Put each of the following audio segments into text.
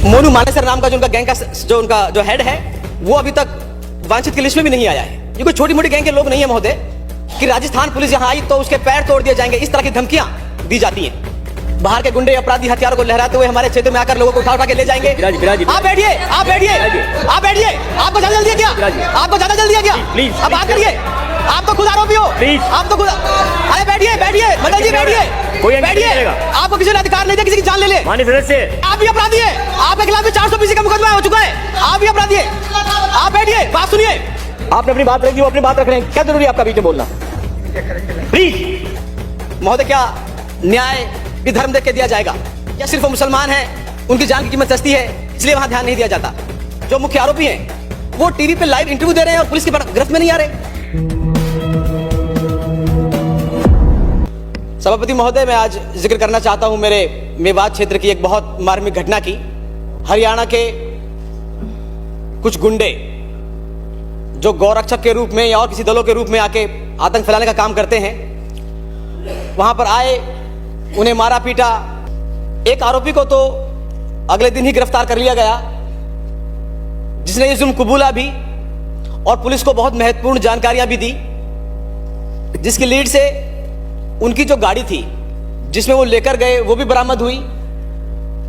मोनू मानेसर नाम का जो उनका गैंग का जो उनका जो हेड है वो अभी तक वांछित की लिस्ट में भी नहीं आया है। ये कोई छोटी मोटी गैंग के लोग नहीं है महोदय कि राजस्थान पुलिस यहाँ आई तो उसके पैर तोड़ दिए जाएंगे, इस तरह की धमकियां दी जाती हैं। बाहर के गुंडे अपराधी हथियारों को लहराते हुए हमारे क्षेत्र में आकर लोगों को उठा उठा के ले जाएंगे। आप बैठिए, आप बैठिए, आप बैठिए। आपको ज्यादा जल्दी है क्या? आपको ज्यादा जल्दी है क्या? प्लीज अब बात करिए। आप तो खुद आरोपी हो, प्लीज आप तो खुद। अरे बैठिए, बैठिए मदन जी, बैठिए, बैठिए। आपको किसी ने अधिकार नहीं दिया किसी की जान ले ले। माननीय सदस्य, आप भी अपराधी है, आपके खिलाफ भी 420 का मुकदमा हो चुका है, आप भी अपराधी है। आप बैठिए, बात सुनिए। आपने अपनी बात रखी, वो अपनी बात रख रहे हैं, क्या जरूरी है आपका बीच में बोलना? प्लीज महोदय, क्या न्याय भी धर्म देख के दिया जाएगा या सिर्फ वो मुसलमान हैं उनकी जान की कीमत सस्ती है इसलिए वहां ध्यान नहीं दिया जाता? जो मुख्य आरोपी हैं वो टीवी पे लाइव इंटरव्यू दे रहे हैं और पुलिस की गिरफ्त में नहीं आ रहे। सभापति महोदय, मैं आज जिक्र करना चाहता हूं मेरे मेवात क्षेत्र की एक बहुत मार्मिक घटना की। हरियाणा के कुछ गुंडे जो गौरक्षक के रूप में या और किसी दलों के रूप में आके आतंक फैलाने का काम करते हैं, वहां पर आए, उन्हें मारा पीटा। एक आरोपी को तो अगले दिन ही गिरफ्तार कर लिया गया जिसने ये जुल्म कबूला भी और पुलिस को बहुत महत्वपूर्ण जानकारियां भी दी, जिसकी लीड से उनकी जो गाड़ी थी जिसमें वो लेकर गए वो भी बरामद हुई।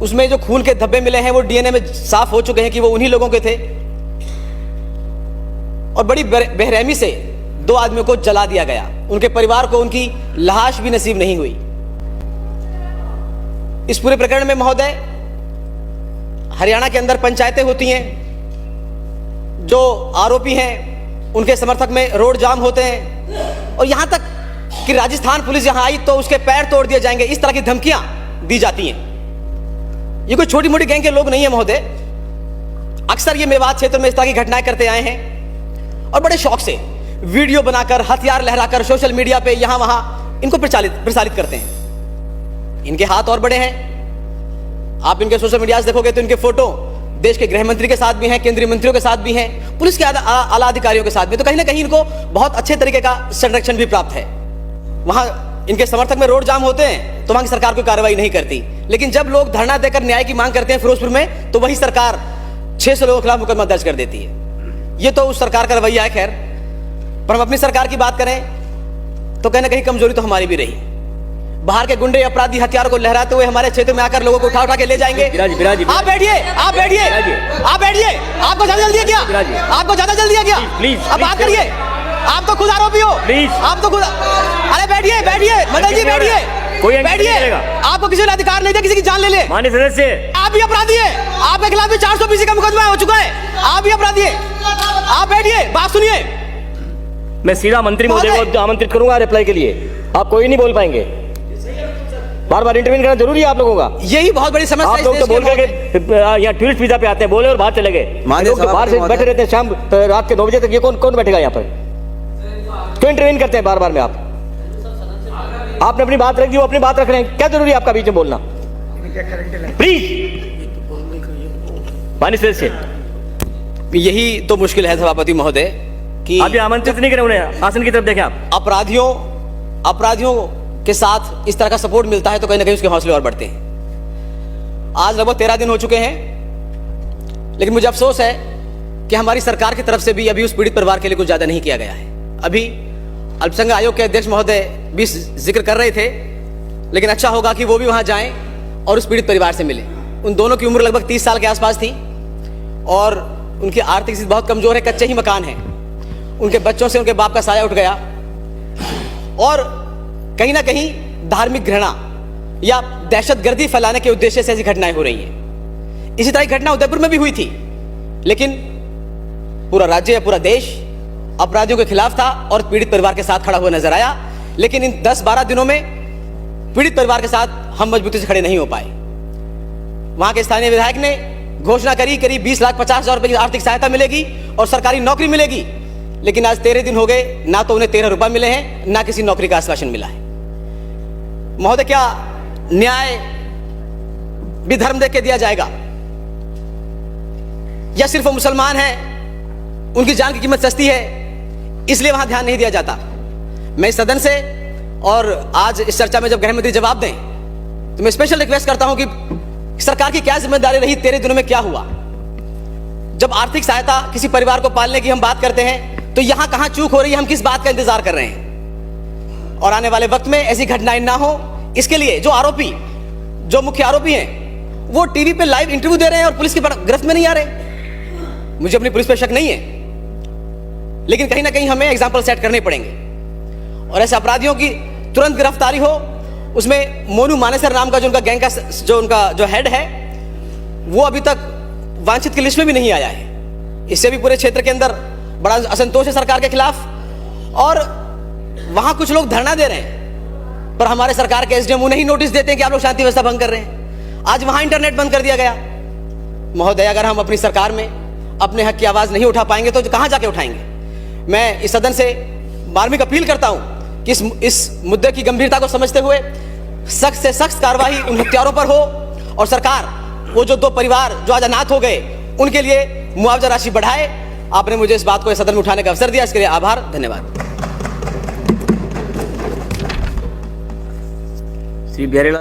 उसमें जो खून के धब्बे मिले हैं वो डीएनए में साफ हो चुके हैं कि वो उन्हीं लोगों के थे। और बड़ी बेरहमी से 2 आदमियों को जला दिया गया। उनके परिवार को उनकी लाश भी नसीब नहीं हुई। इस पूरे प्रकरण में महोदय, हरियाणा के अंदर पंचायतें होती हैं, जो आरोपी हैं उनके समर्थक में रोड जाम होते हैं और यहां तक कि राजस्थान पुलिस यहां आई तो उसके पैर तोड़ दिए जाएंगे, इस तरह की धमकियां दी जाती हैं। ये कोई छोटी मोटी गैंग के लोग नहीं है महोदय। अक्सर ये मेवात क्षेत्र में इस तरह की घटनाएं करते आए हैं और बड़े शौक से वीडियो बनाकर, हथियार लहराकर सोशल मीडिया पे यहां वहां इनको प्रसारित करते हैं। इनके हाथ और बड़े हैं। आप इनके सोशल मीडिया से देखोगे तो इनके फोटो देश के गृह मंत्री के साथ भी हैं, केंद्रीय मंत्रियों के साथ भी हैं, पुलिस के आला अधिकारियों के साथ भी। तो कहीं ना कहीं इनको बहुत अच्छे तरीके का संरक्षण भी प्राप्त है। वहां इनके समर्थक में रोड जाम होते हैं तो वहां की सरकार कोई कार्रवाई नहीं करती, लेकिन जब लोग धरना देकर न्याय की मांग करते हैं फिरोजपुर में तो वही सरकार 600 लोगों के खिलाफ मुकदमा दर्ज कर देती है। ये तो उस सरकार का रवैया है। खैर, पर हम अपनी सरकार की बात करें तो कहीं ना कहीं कमजोरी तो हमारी भी रही। बाहर के गुंडे अपराधी हथियारों को लहराते हुए हमारे क्षेत्र में आकर लोगों को उठा उठा के ले जाएंगे। आप बैठिए, आप बैठिए, आप बैठिए। आपको ज्यादा जल्दी है क्या? आपको ज्यादा जल्दी है क्या? प्लीज अब बात करिए। आप तो खुद आरोपी हो, प्लीज आप तो खुद। अरे बैठिए, बैठिए मदन जी, बैठिए, बैठिए। आपको किसी ने अधिकार नहीं दिया किसी की जान ले ले। माननीय सदस्य, आप भी अपराधी है, आपके खिलाफ भी 420 का मुकदमा हो चुका है, आप भी अपराधी है। आप बैठिए, बात सुनिए। मैं सीधा मंत्री महोदय को आमंत्रित करूंगा रिप्लाई के लिए। आप कोई नहीं बोल पाएंगे, बार बार इंटरव्यू करना जरूरी है आप लोगों का। यही बहुत बड़ी समस्या है। आप लोग तो बोल के यहाँ टूरिस्ट वीजा पे आते हैं, बोले और बाहर चले गए। लोग तो बाहर से बैठे रहते हैं शाम रात के 9 बजे तक। ये कौन बैठेगा यहाँ पर? क्यों इंटरव्यू करते हैं बार बार में आप? आपने अपनी बात रखी, वो अपनी बात रख रहे हैं, क्या जरूरी है आपका बीच में बोलना? प्लीज माननीय सदस्य, यही तो मुश्किल है सभापति महोदय कि आप आमंत्रित नहीं करें उन्हें, आसन की तरफ देखें आप। अपराधियों के साथ इस तरह का सपोर्ट मिलता है तो कहीं ना कहीं उसके हौसले और बढ़ते हैं। आज लगभग 13 दिन हो चुके हैं, लेकिन मुझे अफसोस है कि हमारी सरकार की तरफ से भी अभी उस पीड़ित परिवार के लिए कुछ ज्यादा नहीं किया गया है। अभी अल्पसंख्यक आयोग के अध्यक्ष महोदय भी जिक्र कर रहे थे, लेकिन अच्छा होगा कि वो भी वहां जाएं और उस पीड़ित परिवार से मिलें। उन दोनों की उम्र लगभग 30 साल के आसपास थी और उनकी आर्थिक स्थिति बहुत कमजोर है, कच्चे ही मकान है। उनके बच्चों से उनके बाप का साया उठ गया और कहीं ना कहीं धार्मिक घृणा या दहशतगर्दी फैलाने के उद्देश्य से ऐसी घटनाएं हो रही हैं। इसी तरह की घटना उदयपुर में भी हुई थी, लेकिन पूरा राज्य या पूरा देश अपराधियों के खिलाफ था और पीड़ित परिवार के साथ खड़ा हुआ नजर आया। लेकिन इन 10-12 दिनों में पीड़ित परिवार के साथ हम मजबूती से खड़े नहीं हो पाए। वहां के स्थानीय विधायक ने घोषणा करी करीब 20,50,000 रुपए की आर्थिक सहायता मिलेगी और सरकारी नौकरी मिलेगी, लेकिन आज 13 दिन हो गए, ना तो उन्हें 13 रुपए मिले हैं, ना किसी नौकरी का आश्वासन मिला है। महोदय, क्या न्याय भी धर्म देख के दिया जाएगा या सिर्फ वो मुसलमान हैं उनकी जान की कीमत सस्ती है इसलिए वहां ध्यान नहीं दिया जाता? मैं इस सदन से और आज इस चर्चा में जब गृह मंत्री जवाब दें तो मैं स्पेशल रिक्वेस्ट करता हूं कि सरकार की क्या जिम्मेदारी रही, 13 दिनों में क्या हुआ। जब आर्थिक सहायता किसी परिवार को पालने की हम बात करते हैं तो यहां कहां चूक हो रही है, हम किस बात का इंतजार कर रहे हैं। और आने वाले वक्त में ऐसी घटनाएं ना हो, इसके लिए जो मुख्य आरोपी हैं वो टीवी पे लाइव इंटरव्यू दे रहे हैं और पुलिस की गिरफ्त में नहीं आ रहे। मुझे अपनी पुलिस पे शक नहीं है, लेकिन कहीं ना कहीं हमें एग्जाम्पल सेट करने पड़ेंगे और ऐसे अपराधियों की तुरंत गिरफ्तारी हो। उसमें मोनू मानेसर नाम का जो उनका गैंग का जो हेड है वो अभी तक वांछित की लिस्ट में भी नहीं आया है। इससे भी पूरे क्षेत्र के अंदर बड़ा असंतोष है सरकार के खिलाफ। और वहां कुछ लोग धरना दे रहे हैं पर हमारे सरकार के एसडीएम उन्हें ही नोटिस देते हैं कि आप लोग शांति व्यवस्था भंग कर रहे हैं। आज वहां इंटरनेट बंद कर दिया गया। महोदय, अगर हम अपनी सरकार में अपने हक की आवाज नहीं उठा पाएंगे तो कहां जाके उठाएंगे। मैं इस सदन से मार्मिक अपील करता हूं कि इस मुद्दे की गंभीरता को समझते हुए सख्त से सख्त कार्रवाई उन हत्यारों पर हो और सरकार वो जो 2 परिवार जो आज अनाथ हो गए उनके लिए मुआवजा राशि बढ़ाए। आपने मुझे इस बात को इस सदन में उठाने का अवसर दिया, इसके लिए आभार, धन्यवाद। श्री बिहारी